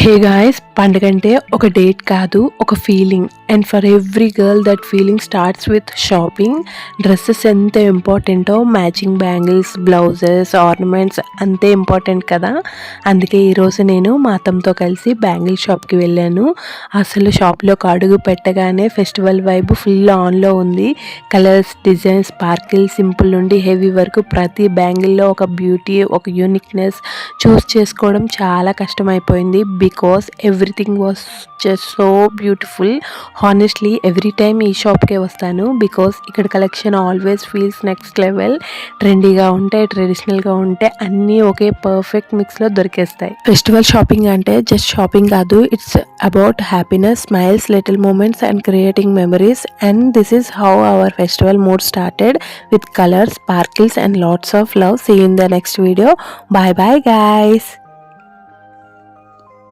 Hey guys, పండుగంటే ఒక date కాదు, ఒక feeling. And for every girl that feeling starts with shopping. Dresses ఎంత ఇంపార్టెంటో మ్యాచింగ్ బ్యాంగిల్స్, బ్లౌజెస్, ఆర్నమెంట్స్ అంతే ఇంపార్టెంట్ కదా. అందుకే ఈరోజు నేను మా అత్తమ్మతో కలిసి బ్యాంగిల్ షాప్కి వెళ్ళాను. అసలు షాప్లోకి అడుగు పెట్టగానే ఫెస్టివల్ వైబ్ ఫుల్ ఆన్లో ఉంది. కలర్స్, డిజైన్స్, స్పార్కిల్, సింపుల్ నుండి హెవీ వరకు ప్రతి బ్యాంగిల్లో ఒక బ్యూటీ, ఒక యూనిక్నెస్ చూస్ చేసుకోవడం చాలా కష్టమైపోయింది. Because everything was just so beautiful. Honestly every time ఈ షాప్కే వస్తాను బికాస్ ఇక్కడ collection always feels next level. ట్రెండీగా ఉంటాయి, ట్రెడిషనల్గా ఉంటాయి, అన్నీ ఒకే పర్ఫెక్ట్ మిక్స్లో దొరికేస్తాయి. ఫెస్టివల్ షాపింగ్ అంటే జస్ట్ షాపింగ్ కాదు, it's about happiness, smiles, little moments and creating memories. And this is how our festival mood started with colors, sparkles and lots of love. See you in the next video. Bye bye guys.